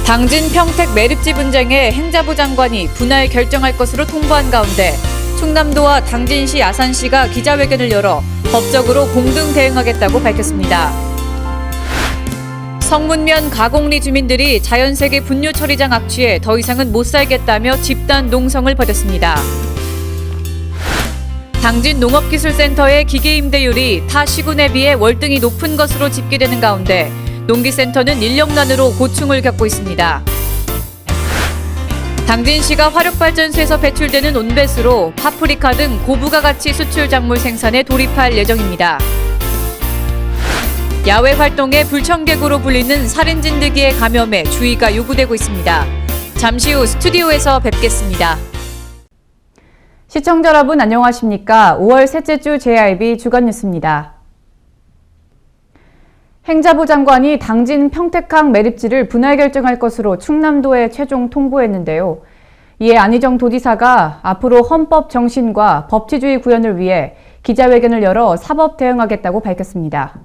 당진 평택 매립지 분쟁에 행자부 장관이 분할 결정할 것으로 통보한 가운데 충남도와 당진시, 아산시가 기자회견을 열어 법적으로 공동 대응하겠다고 밝혔습니다. 성문면 가곡리 주민들이 자연세계 분뇨 처리장 악취에 더 이상은 못 살겠다며 집단 농성을 벌였습니다. 당진 농업기술센터의 기계 임대율이 타 시군에 비해 월등히 높은 것으로 집계되는 가운데 농기센터는 인력난으로 고충을 겪고 있습니다. 당진시가 화력발전소에서 배출되는 온배수로 파프리카 등 고부가 가치 수출 작물 생산에 돌입할 예정입니다. 야외 활동에 불청객으로 불리는 살인진드기의 감염에 주의가 요구되고 있습니다. 잠시 후 스튜디오에서 뵙겠습니다. 시청자 여러분 안녕하십니까? 5월 셋째 주 JIB 주간 뉴스입니다. 행자부 장관이 당진 평택항 매립지를 분할 결정할 것으로 충남도에 최종 통보했는데요. 이에 안희정 도지사가 앞으로 헌법 정신과 법치주의 구현을 위해 기자회견을 열어 사법 대응하겠다고 밝혔습니다.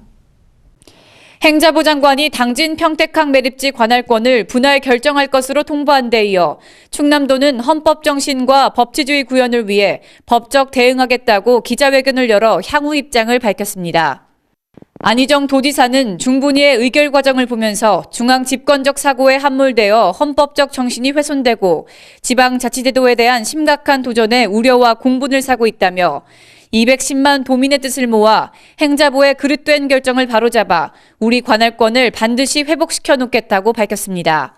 행자부 장관이 당진 평택항 매립지 관할권을 분할 결정할 것으로 통보한 데 이어 충남도는 헌법 정신과 법치주의 구현을 위해 법적 대응하겠다고 기자회견을 열어 향후 입장을 밝혔습니다. 안희정 도지사는 중분위의 의결 과정을 보면서 중앙 집권적 사고에 함몰되어 헌법적 정신이 훼손되고 지방자치제도에 대한 심각한 도전에 우려와 공분을 사고 있다며 210만 도민의 뜻을 모아 행자부의 그릇된 결정을 바로잡아 우리 관할권을 반드시 회복시켜 놓겠다고 밝혔습니다.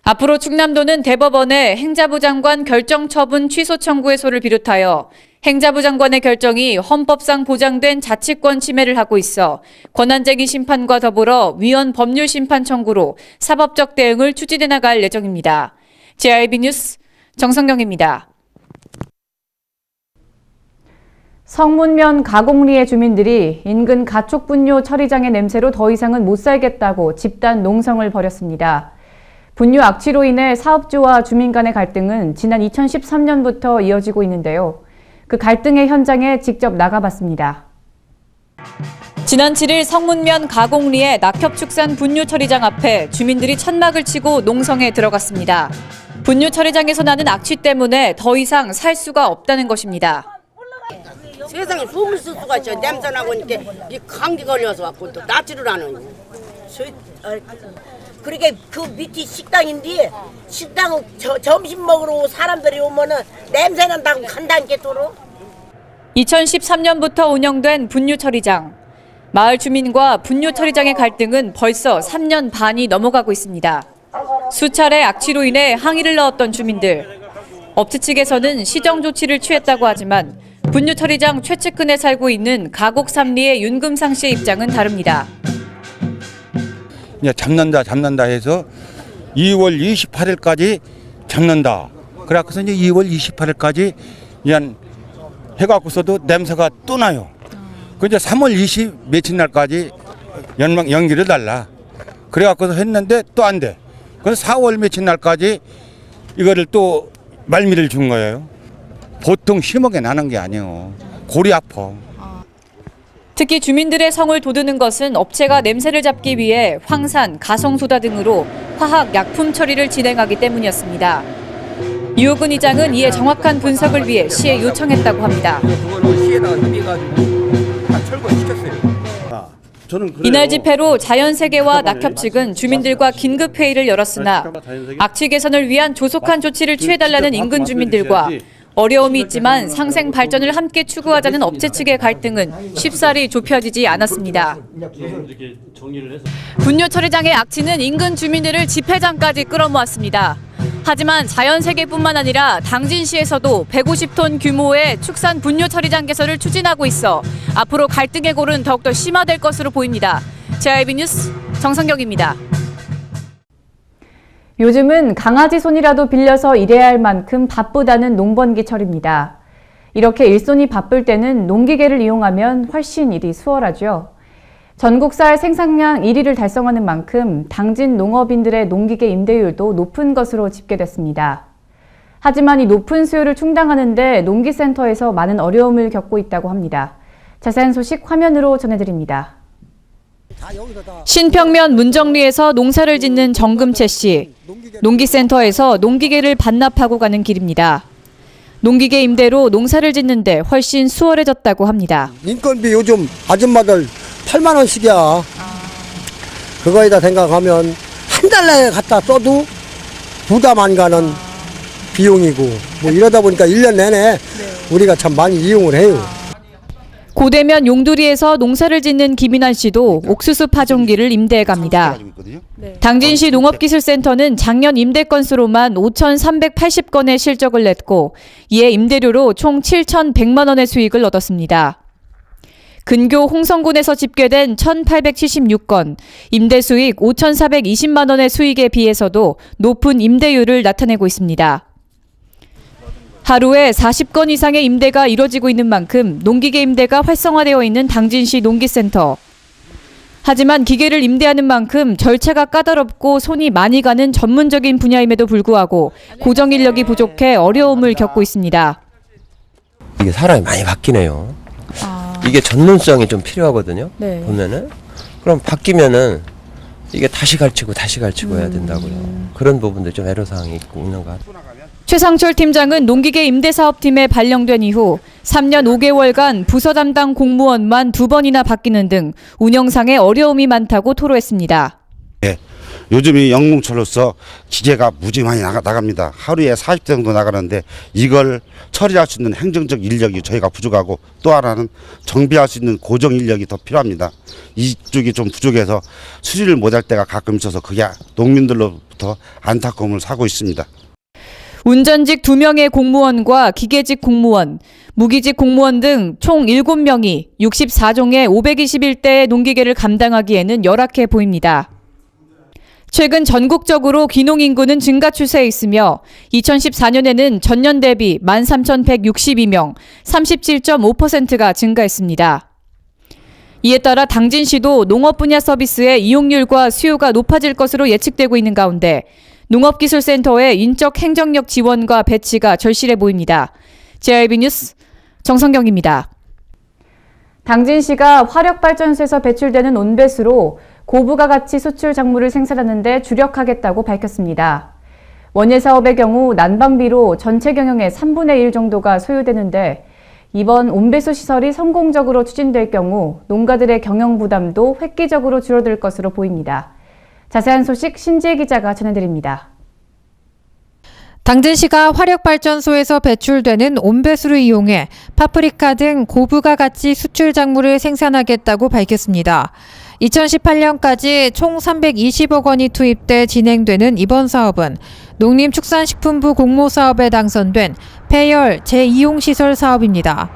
앞으로 충남도는 대법원에 행자부 장관 결정 처분 취소 청구해소를 비롯하여 행자부 장관의 결정이 헌법상 보장된 자치권 침해를 하고 있어 권한쟁의 심판과 더불어 위헌 법률 심판 청구로 사법적 대응을 추진해 나갈 예정입니다. JIB 뉴스 정성경입니다. 성문면 가곡리의 주민들이 인근 가축 분뇨 처리장의 냄새로 더 이상은 못 살겠다고 집단 농성을 벌였습니다. 분뇨 악취로 인해 사업주와 주민 간의 갈등은 지난 2013년부터 이어지고 있는데요. 그 갈등의 현장에 직접 나가봤습니다. 지난 7일 성문면 가곡리의 낙협축산 분뇨 처리장 앞에 주민들이 천막을 치고 농성에 들어갔습니다. 분뇨 처리장에서 나는 악취 때문에 더 이상 살 수가 없다는 것입니다. 세상에 숨을 쓸 수가 있어. 냄새 나고 이렇게 감기 걸려서 갖고 또 낫지를 않아요. 그러게 그 밑이 식당인데 식당 점심 먹으러 사람들이 오면은 냄새 난다고 간다니까 도로. 2013년부터 운영된 분뇨 처리장. 마을 주민과 분뇨 처리장의 갈등은 벌써 3년 반이 넘어가고 있습니다. 수차례 악취로 인해 항의를 넣었던 주민들. 업체 측에서는 시정 조치를 취했다고 하지만 분뇨 처리장 최측근에 살고 있는 가곡 삼리의 윤금상 씨의 입장은 다릅니다. 잡는다 해서 2월 28일까지 잡는다. 그래서 이제 2월 28일까지 그냥 해갖고서도 냄새가 또 나요. 그 이제 3월 20 며칠 날까지 연기를 달라. 그래갖고서 했는데 또 안 돼. 그래서 4월 며칠 날까지 이거를 또 말미를 준 거예요. 보통 심하게 나는 게 아니에요. 골이 아파. 특히 주민들의 성을 돋우는 것은 업체가 냄새를 잡기 위해 황산, 가성소다 등으로 화학 약품 처리를 진행하기 때문이었습니다. 유호근 이장은 이에 정확한 분석을 위해 시에 요청했다고 합니다. 그거는 시에다가 협의해가지고 다 철거시켰어요. 이날 집회로 자연세계와 낙협 측은 주민들과 긴급 회의를 열었으나 악취 개선을 위한 조속한 조치를 취해달라는 인근 주민들과 어려움이 있지만 상생 발전을 함께 추구하자는 업체 측의 갈등은 쉽사리 좁혀지지 않았습니다. 분뇨 처리장의 악취는 인근 주민들을 집회장까지 끌어모았습니다. 하지만 자연세계뿐만 아니라 당진시에서도 150톤 규모의 축산 분뇨 처리장 개설을 추진하고 있어 앞으로 갈등의 골은 더욱더 심화될 것으로 보입니다. JIB 뉴스 정성경입니다. 요즘은 강아지 손이라도 빌려서 일해야 할 만큼 바쁘다는 농번기철입니다. 이렇게 일손이 바쁠 때는 농기계를 이용하면 훨씬 일이 수월하죠. 전국 쌀 생산량 1위를 달성하는 만큼 당진 농업인들의 농기계 임대율도 높은 것으로 집계됐습니다. 하지만 이 높은 수요를 충당하는 데 농기센터에서 많은 어려움을 겪고 있다고 합니다. 자세한 소식 화면으로 전해드립니다. 신평면 문정리에서 농사를 짓는 정금채 씨. 농기센터에서 농기계를 반납하고 가는 길입니다. 농기계 임대로 농사를 짓는데 훨씬 수월해졌다고 합니다. 인건비 요즘 아줌마들 8만 원씩이야. 그거에다 생각하면 한 달에 갖다 써도 부담 안 가는 비용이고 뭐 이러다 보니까 1년 내내 우리가 참 많이 이용을 해요. 고대면 용두리에서 농사를 짓는 김인환 씨도 옥수수 파종기를 임대해 갑니다. 당진시 농업기술센터는 작년 임대 건수로만 5,380건의 실적을 냈고 이에 임대료로 총 7,100만 원의 수익을 얻었습니다. 근교 홍성군에서 집계된 1,876건, 임대 수익 5,420만 원의 수익에 비해서도 높은 임대율을 나타내고 있습니다. 하루에 40건 이상의 임대가 이뤄지고 있는 만큼 농기계 임대가 활성화되어 있는 당진시 농기센터. 하지만 기계를 임대하는 만큼 절차가 까다롭고 손이 많이 가는 전문적인 분야임에도 불구하고 고정 인력이 부족해 어려움을 겪고 있습니다. 이게 사람이 많이 바뀌네요. 이게 전문성이 좀 필요하거든요. 네. 보면은 그럼 바뀌면은 이게 다시 가르치고 해야 된다고요. 그런 부분도 좀 애로사항이 있는 것 같아요. 최상철 팀장은 농기계 임대사업팀에 발령된 이후 3년 5개월간 부서 담당 공무원만 2번이나 바뀌는 등 운영상의 어려움이 많다고 토로했습니다. 요즘이 영농철로서 기계가 무지 많이 나갑니다. 하루에 40대 정도 나가는데 이걸 처리할 수 있는 행정적 인력이 저희가 부족하고 또 하나는 정비할 수 있는 고정 인력이 더 필요합니다. 이쪽이 좀 부족해서 수리를 못할 때가 가끔 있어서 그게 농민들로부터 안타까움을 사고 있습니다. 운전직 2명의 공무원과 기계직 공무원, 무기직 공무원 등 총 7명이 64종의 521대의 농기계를 감당하기에는 열악해 보입니다. 최근 전국적으로 귀농 인구는 증가 추세에 있으며 2014년에는 전년 대비 13,162명, 37.5%가 증가했습니다. 이에 따라 당진시도 농업 분야 서비스의 이용률과 수요가 높아질 것으로 예측되고 있는 가운데 농업기술센터의 인적 행정력 지원과 배치가 절실해 보입니다. JRB 뉴스 정성경입니다. 당진시가 화력발전소에서 배출되는 온배수로 고부가 가치 수출 작물을 생산하는 데 주력하겠다고 밝혔습니다. 원예 사업의 경우 난방비로 전체 경영의 3분의 1 정도가 소요되는데 이번 온배수 시설이 성공적으로 추진될 경우 농가들의 경영 부담도 획기적으로 줄어들 것으로 보입니다. 자세한 소식 신지혜 기자가 전해드립니다. 당진시가 화력발전소에서 배출되는 온배수를 이용해 파프리카 등 고부가 가치 수출 작물을 생산하겠다고 밝혔습니다. 2018년까지 총 320억 원이 투입돼 진행되는 이번 사업은 농림축산식품부 공모사업에 당선된 폐열 재이용시설 사업입니다.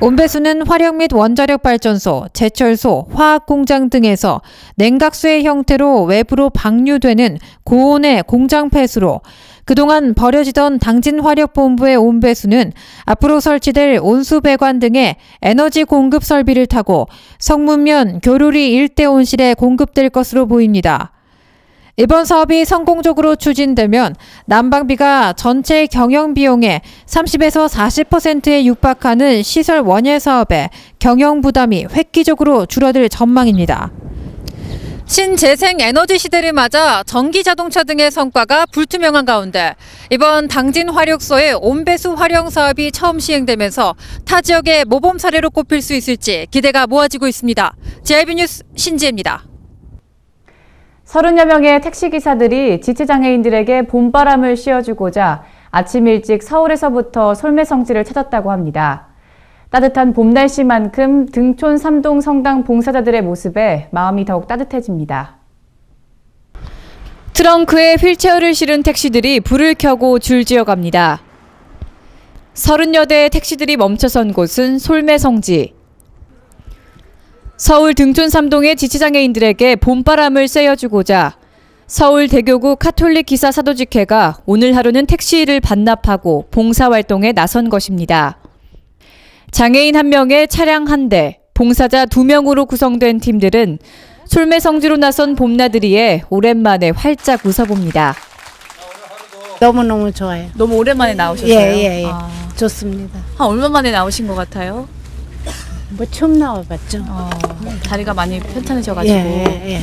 온배수는 화력 및 원자력 발전소, 제철소, 화학공장 등에서 냉각수의 형태로 외부로 방류되는 고온의 공장 폐수로 그동안 버려지던 당진화력본부의 온배수는 앞으로 설치될 온수배관 등의 에너지 공급 설비를 타고 성문면 교류리 일대 온실에 공급될 것으로 보입니다. 이번 사업이 성공적으로 추진되면 난방비가 전체 경영 비용의 30에서 40%에 육박하는 시설 원예 사업의 경영 부담이 획기적으로 줄어들 전망입니다. 신재생 에너지 시대를 맞아 전기 자동차 등의 성과가 불투명한 가운데 이번 당진 화력소의 온배수 활용 사업이 처음 시행되면서 타 지역의 모범 사례로 꼽힐 수 있을지 기대가 모아지고 있습니다. JRB 뉴스 신지혜입니다. 30여 명의 택시기사들이 지체장애인들에게 봄바람을 씌워주고자 아침 일찍 서울에서부터 솔매성지를 찾았다고 합니다. 따뜻한 봄 날씨만큼 등촌 3동 성당 봉사자들의 모습에 마음이 더욱 따뜻해집니다. 트렁크에 휠체어를 실은 택시들이 불을 켜고 줄지어갑니다. 30여 대의 택시들이 멈춰선 곳은 솔매성지. 서울 등촌 3동의 지체장애인들에게 봄바람을 쐬어주고자 서울대교구 카톨릭 기사 사도직회가 오늘 하루는 택시를 반납하고 봉사활동에 나선 것입니다. 장애인 1명에 차량 1대, 봉사자 2명으로 구성된 팀들은 솔매성지로 나선 봄나들이에 오랜만에 활짝 웃어봅니다. 너무너무 좋아요. 너무 오랜만에 나오셨어요? 예. 좋습니다. 한 얼마 만에 나오신 것 같아요? 뭐 처음 나와봤죠. 다리가 많이 편찮으셔가지고. 예.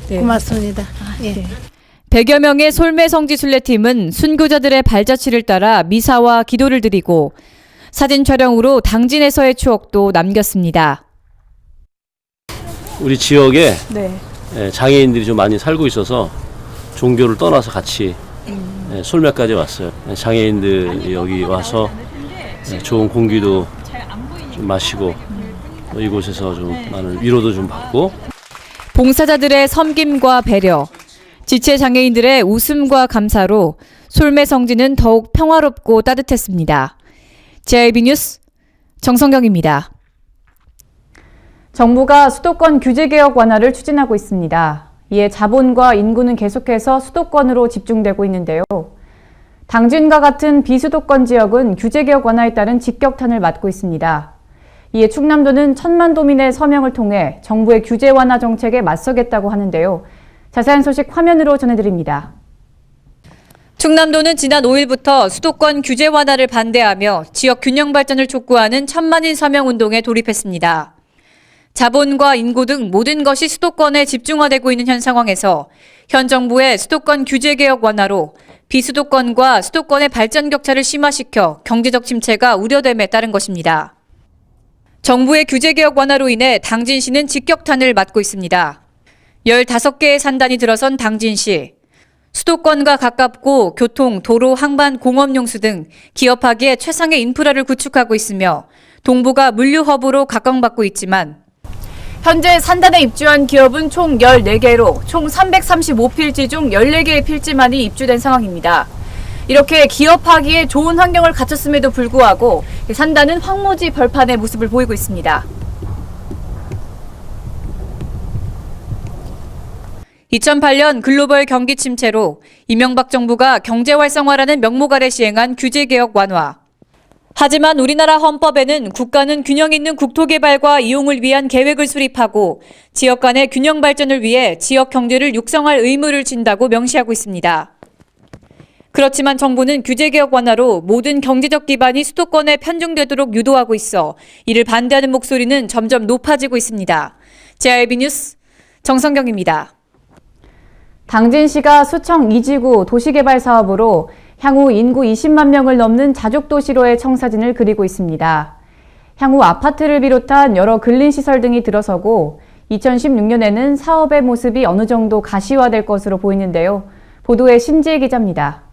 네. 고맙습니다. 예. 100여 명의 솔매성지순례팀은 순교자들의 발자취를 따라 미사와 기도를 드리고 사진 촬영으로 당진에서의 추억도 남겼습니다. 우리 지역에 네. 장애인들이 좀 많이 살고 있어서 종교를 떠나서 같이 솔매까지 왔어요. 장애인들이 여기 와서 좋은 공기도 좀 마시고 이곳에서 좀 많은 위로도 좀 받고 봉사자들의 섬김과 배려, 지체 장애인들의 웃음과 감사로 솔매성지는 더욱 평화롭고 따뜻했습니다. JIB 뉴스 정성경입니다. 정부가 수도권 규제개혁 완화를 추진하고 있습니다. 이에 자본과 인구는 계속해서 수도권으로 집중되고 있는데요. 당진과 같은 비수도권 지역은 규제개혁 완화에 따른 직격탄을 맞고 있습니다. 이에 충남도는 1000만 도민의 서명을 통해 정부의 규제 완화 정책에 맞서겠다고 하는데요. 자세한 소식 화면으로 전해드립니다. 충남도는 지난 5일부터 수도권 규제 완화를 반대하며 지역 균형 발전을 촉구하는 1000만인 서명 운동에 돌입했습니다. 자본과 인구 등 모든 것이 수도권에 집중화되고 있는 현 상황에서 현 정부의 수도권 규제 개혁 완화로 비수도권과 수도권의 발전 격차를 심화시켜 경제적 침체가 우려됨에 따른 것입니다. 정부의 규제 개혁 완화로 인해 당진시는 직격탄을 맞고 있습니다. 15개의 산단이 들어선 당진시. 수도권과 가깝고 교통, 도로, 항만, 공업용수 등 기업하기에 최상의 인프라를 구축하고 있으며 동부가 물류 허브로 각광받고 있지만 현재 산단에 입주한 기업은 총 14개로 총 335필지 중 14개의 필지만이 입주된 상황입니다. 이렇게 기업하기에 좋은 환경을 갖췄음에도 불구하고 산단은 황무지 벌판의 모습을 보이고 있습니다. 2008년 글로벌 경기 침체로 이명박 정부가 경제 활성화라는 명목 아래 시행한 규제 개혁 완화. 하지만 우리나라 헌법에는 국가는 균형 있는 국토 개발과 이용을 위한 계획을 수립하고 지역 간의 균형 발전을 위해 지역 경제를 육성할 의무를 진다고 명시하고 있습니다. 그렇지만 정부는 규제 개혁 완화로 모든 경제적 기반이 수도권에 편중되도록 유도하고 있어 이를 반대하는 목소리는 점점 높아지고 있습니다. JIB 뉴스 정성경입니다. 당진시가 수청 2지구 도시개발 사업으로 향후 인구 20만 명을 넘는 자족도시로의 청사진을 그리고 있습니다. 향후 아파트를 비롯한 여러 근린시설 등이 들어서고 2016년에는 사업의 모습이 어느 정도 가시화될 것으로 보이는데요. 보도에 신지혜 기자입니다.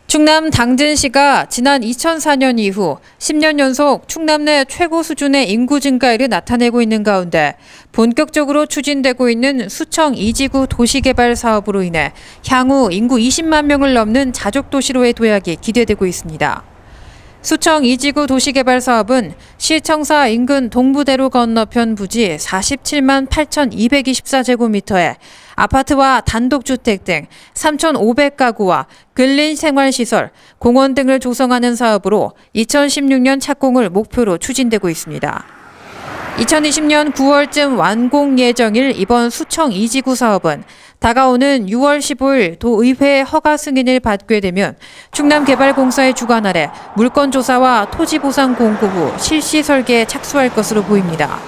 충남 당진시가 지난 2004년 이후 10년 연속 충남 내 최고 수준의 인구 증가율을 나타내고 있는 가운데 본격적으로 추진되고 있는 수청 2지구 도시개발 사업으로 인해 향후 인구 20만 명을 넘는 자족도시로의 도약이 기대되고 있습니다. 수청 2지구 도시개발 사업은 시청사 인근 동부대로 건너편 부지 47만 8,224제곱미터에 아파트와 단독주택 등 3,500가구와 근린생활시설, 공원 등을 조성하는 사업으로 2016년 착공을 목표로 추진되고 있습니다. 2020년 9월쯤 완공 예정일 이번 수청 2지구 사업은 다가오는 6월 15일 도의회 허가 승인을 받게 되면 충남개발공사의 주관 아래 물건조사와 토지보상 공고 후 실시 설계에 착수할 것으로 보입니다.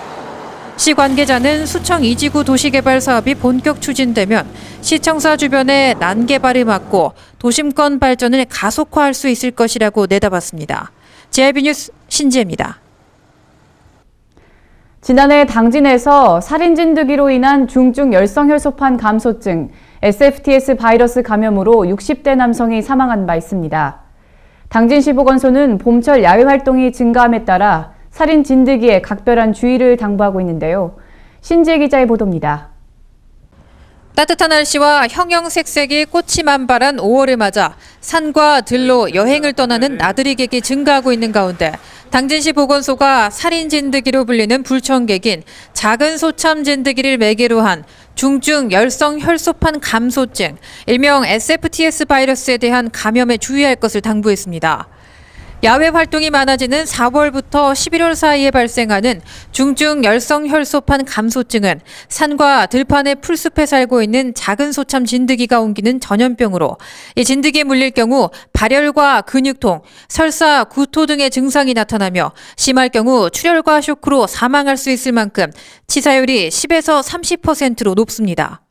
시 관계자는 수청 2지구 도시개발 사업이 본격 추진되면 시청사 주변의 난개발을 막고 도심권 발전을 가속화할 수 있을 것이라고 내다봤습니다. JIB 뉴스 신지혜입니다. 지난해 당진에서 살인 진드기로 인한 중증 열성혈소판 감소증 SFTS 바이러스 감염으로 60대 남성이 사망한 바 있습니다. 당진시 보건소는 봄철 야외 활동이 증가함에 따라 살인 진드기에 각별한 주의를 당부하고 있는데요. 신지혜 기자의 보도입니다. 따뜻한 날씨와 형형색색의 꽃이 만발한 5월을 맞아 산과 들로 여행을 떠나는 나들이객이 증가하고 있는 가운데 당진시 보건소가 살인 진드기로 불리는 불청객인 작은 소참 진드기를 매개로 한 중증 열성 혈소판 감소증, 일명 SFTS 바이러스에 대한 감염에 주의할 것을 당부했습니다. 야외 활동이 많아지는 4월부터 11월 사이에 발생하는 중증 열성 혈소판 감소증은 산과 들판의 풀숲에 살고 있는 작은 소참 진드기가 옮기는 전염병으로 이 진드기에 물릴 경우 발열과 근육통, 설사, 구토 등의 증상이 나타나며 심할 경우 출혈과 쇼크로 사망할 수 있을 만큼 치사율이 10에서 30%로 높습니다.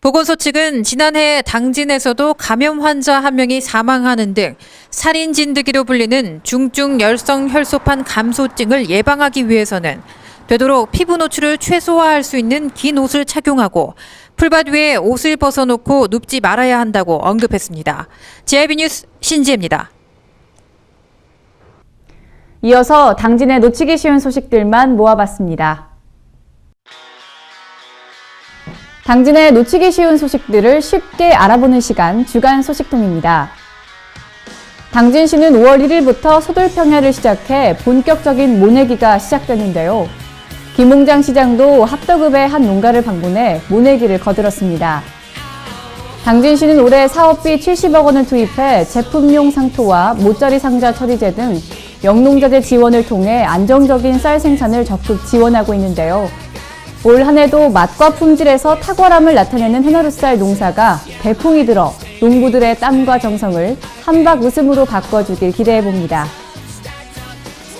보건소 측은 지난해 당진에서도 감염 환자 1명이 사망하는 등 살인 진드기로 불리는 중증 열성 혈소판 감소증을 예방하기 위해서는 되도록 피부 노출을 최소화할 수 있는 긴 옷을 착용하고 풀밭 위에 옷을 벗어놓고 눕지 말아야 한다고 언급했습니다. JIB 뉴스 신지혜입니다. 이어서 당진의 놓치기 쉬운 소식들만 모아봤습니다. 당진의 놓치기 쉬운 소식들을 쉽게 알아보는 시간 주간 소식통입니다. 당진시는 5월 1일부터 소들평야를 시작해 본격적인 모내기가 시작되는데요. 김홍장 시장도 합덕읍의 한 농가를 방문해 모내기를 거들었습니다. 당진시는 올해 사업비 70억 원을 투입해 제품용 상토와 모짜리 상자 처리제 등 영농자재 지원을 통해 안정적인 쌀 생산을 적극 지원하고 있는데요. 올 한 해도 맛과 품질에서 탁월함을 나타내는 해너루쌀 농사가 대풍이 들어 농부들의 땀과 정성을 한박 웃음으로 바꿔주길 기대해봅니다.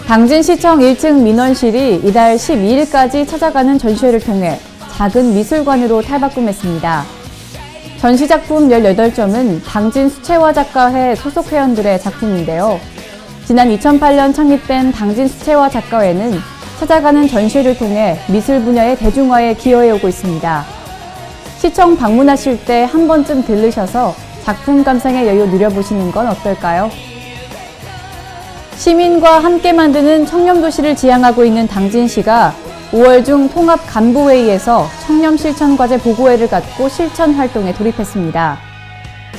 당진시청 1층 민원실이 이달 12일까지 찾아가는 전시회를 통해 작은 미술관으로 탈바꿈했습니다. 전시작품 18점은 당진 수채화 작가회 소속 회원들의 작품인데요. 지난 2008년 창립된 당진 수채화 작가회는 찾아가는 전시회를 통해 미술 분야의 대중화에 기여해오고 있습니다. 시청 방문하실 때 한 번쯤 들르셔서 작품 감상의 여유 누려보시는 건 어떨까요? 시민과 함께 만드는 청렴도시를 지향하고 있는 당진시가 5월 중 통합 간부회의에서 청렴 실천 과제 보고회를 갖고 실천 활동에 돌입했습니다.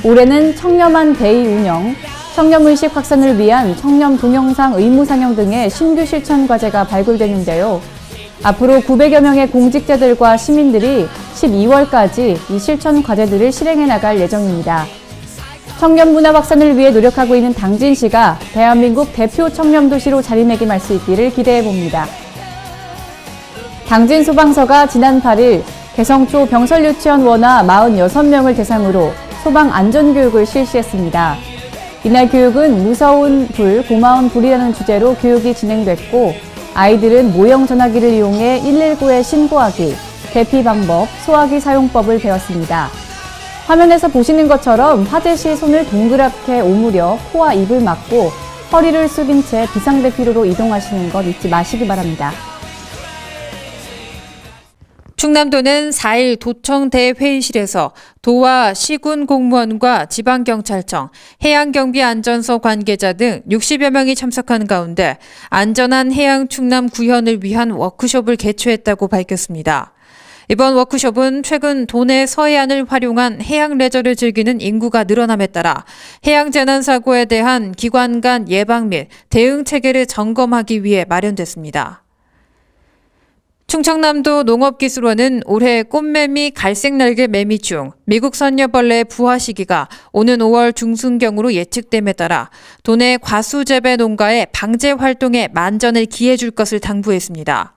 올해는 청렴한 데이 운영, 청렴의식 확산을 위한 청렴 동영상 의무 상영 등의 신규 실천 과제가 발굴되는데요. 앞으로 900여 명의 공직자들과 시민들이 12월까지 이 실천 과제들을 실행해 나갈 예정입니다. 청렴 문화 확산을 위해 노력하고 있는 당진시가 대한민국 대표 청렴도시로 자리매김할 수 있기를 기대해봅니다. 당진소방서가 지난 8일 개성초 병설유치원 원아 46명을 대상으로 소방 안전교육을 실시했습니다. 이날 교육은 무서운 불, 고마운 불이라는 주제로 교육이 진행됐고 아이들은 모형 전화기를 이용해 119에 신고하기, 대피 방법, 소화기 사용법을 배웠습니다. 화면에서 보시는 것처럼 화재 시 손을 동그랗게 오므려 코와 입을 막고 허리를 숙인 채 비상대피로로 이동하시는 것 잊지 마시기 바랍니다. 충남도는 4일 도청 대회의실에서 도와 시군 공무원과 지방경찰청, 해양경비안전서 관계자 등 60여 명이 참석한 가운데 안전한 해양 충남 구현을 위한 워크숍을 개최했다고 밝혔습니다. 이번 워크숍은 최근 도내 서해안을 활용한 해양 레저를 즐기는 인구가 늘어남에 따라 해양 재난 사고에 대한 기관 간 예방 및 대응 체계를 점검하기 위해 마련됐습니다. 충청남도 농업기술원은 올해 꽃매미 갈색날개 매미충, 미국 선녀벌레의 부화 시기가 오는 5월 중순경으로 예측됨에 따라 도내 과수재배 농가의 방제 활동에 만전을 기해줄 것을 당부했습니다.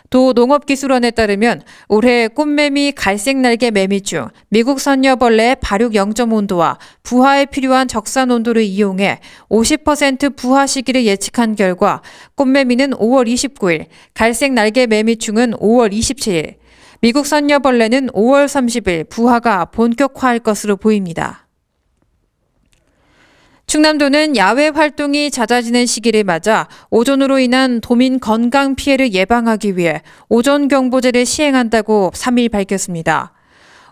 도 농업기술원에 따르면 올해 꽃매미 갈색날개 매미충, 미국 선녀벌레의 발육 0.온도와 부화에 필요한 적산 온도를 이용해 50% 부화 시기를 예측한 결과 꽃매미는 5월 29일, 갈색날개 매미충은 5월 27일, 미국 선녀벌레는 5월 30일 부화가 본격화할 것으로 보입니다. 충남도는 야외 활동이 잦아지는 시기를 맞아 오존으로 인한 도민 건강 피해를 예방하기 위해 오존경보제를 시행한다고 3일 밝혔습니다.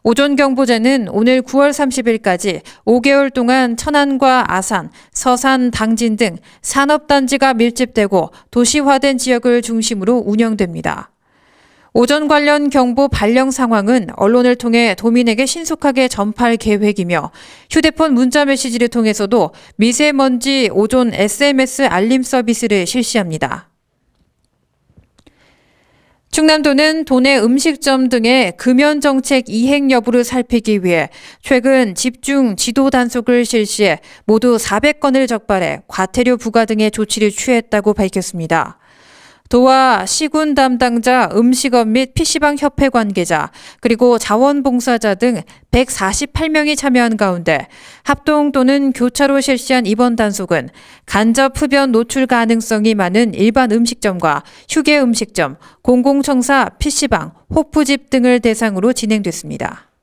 오존경보제는 오늘 9월 30일까지 5개월 동안 천안과 아산, 서산, 당진 등 산업단지가 밀집되고 도시화된 지역을 중심으로 운영됩니다. 오존 관련 경보 발령 상황은 언론을 통해 도민에게 신속하게 전파할 계획이며 휴대폰 문자 메시지를 통해서도 미세먼지 오존 SMS 알림 서비스를 실시합니다. 충남도는 도내 음식점 등의 금연 정책 이행 여부를 살피기 위해 최근 집중 지도 단속을 실시해 모두 400건을 적발해 과태료 부과 등의 조치를 취했다고 밝혔습니다. 도와 시군 담당자, 음식업 및 PC방 협회 관계자, 그리고 자원봉사자 등 148명이 참여한 가운데 합동 또는 교차로 실시한 이번 단속은 간접 흡연 노출 가능성이 많은 일반 음식점과 휴게 음식점, 공공청사, PC방, 호프집 등을 대상으로 진행됐습니다.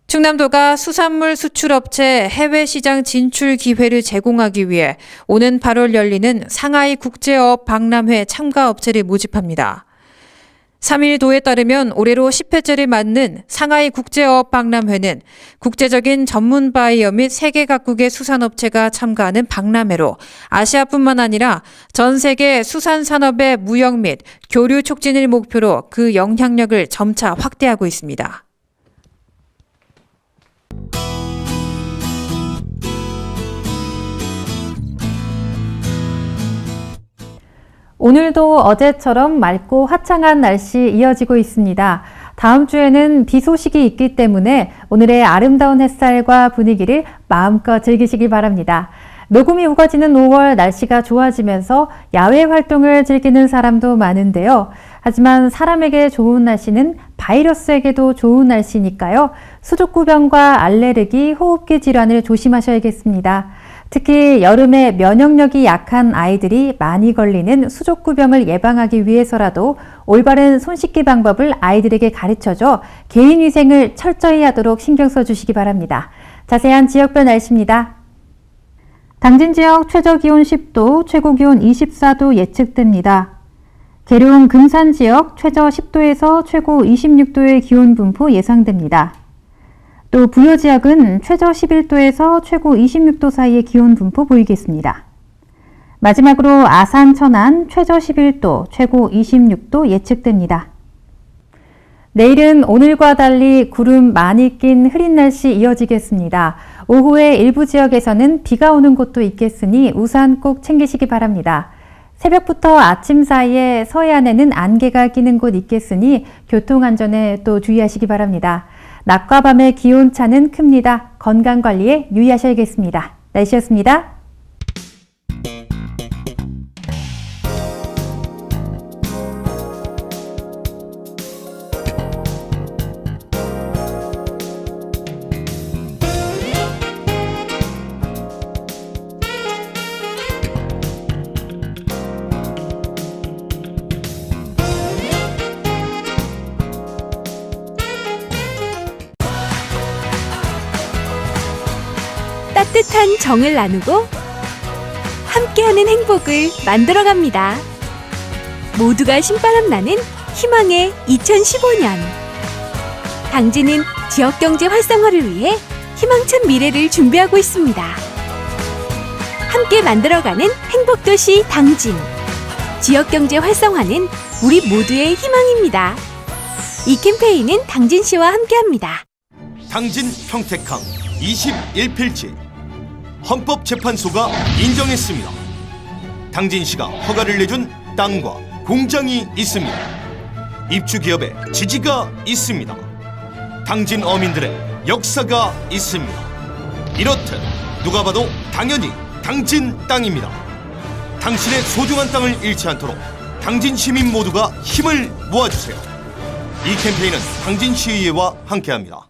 충남도가 수산물 수출업체 해외 시장 진출 기회를 제공하기 위해 오는 8월 열리는 상하이 국제어업 박람회 참가 업체를 모집합니다. 3일 도에 따르면 올해로 10회째를 맞는 상하이 국제어업 박람회는 국제적인 전문 바이어 및 세계 각국의 수산업체가 참가하는 박람회로 아시아뿐만 아니라 전 세계 수산산업의 무역 및 교류 촉진을 목표로 그 영향력을 점차 확대하고 있습니다. 오늘도 어제처럼 맑고 화창한 날씨 이어지고 있습니다. 다음 주에는 비 소식이 있기 때문에 오늘의 아름다운 햇살과 분위기를 마음껏 즐기시기 바랍니다. 녹음이 우거지는 5월 날씨가 좋아지면서 야외 활동을 즐기는 사람도 많은데요. 하지만 사람에게 좋은 날씨는 바이러스에게도 좋은 날씨니까요. 수족구병과 알레르기, 호흡기 질환을 조심하셔야겠습니다. 특히 여름에 면역력이 약한 아이들이 많이 걸리는 수족구병을 예방하기 위해서라도 올바른 손 씻기 방법을 아이들에게 가르쳐줘 개인위생을 철저히 하도록 신경 써주시기 바랍니다. 자세한 지역별 날씨입니다. 당진 지역 최저기온 10도, 최고기온 24도 예측됩니다. 계룡 금산 지역 최저 10도에서 최고 26도의 기온 분포 예상됩니다. 또 부여 지역은 최저 11도에서 최고 26도 사이의 기온 분포 보이겠습니다. 마지막으로 아산, 천안 최저 11도, 최고 26도 예측됩니다. 내일은 오늘과 달리 구름 많이 낀 흐린 날씨 이어지겠습니다. 오후에 일부 지역에서는 비가 오는 곳도 있겠으니 우산 꼭 챙기시기 바랍니다. 새벽부터 아침 사이에 서해안에는 안개가 끼는 곳 있겠으니 교통안전에 또 주의하시기 바랍니다. 낮과 밤의 기온차는 큽니다. 건강관리에 유의하셔야겠습니다. 날씨였습니다. 따뜻한 정을 나누고 함께하는 행복을 만들어갑니다. 모두가 신바람 나는 희망의 2015년. 당진은 지역경제 활성화를 위해 희망찬 미래를 준비하고 있습니다. 함께 만들어가는 행복도시 당진. 지역경제 활성화는 우리 모두의 희망입니다. 이 캠페인은 당진시와 함께합니다. 당진 평택항 21필지 헌법재판소가 인정했습니다. 당진시가 허가를 내준 땅과 공장이 있습니다. 입주기업의 지지가 있습니다. 당진 어민들의 역사가 있습니다. 이렇듯 누가 봐도 당연히 당진 땅입니다. 당신의 소중한 땅을 잃지 않도록 당진 시민 모두가 힘을 모아주세요. 이 캠페인은 당진시의회와 함께합니다.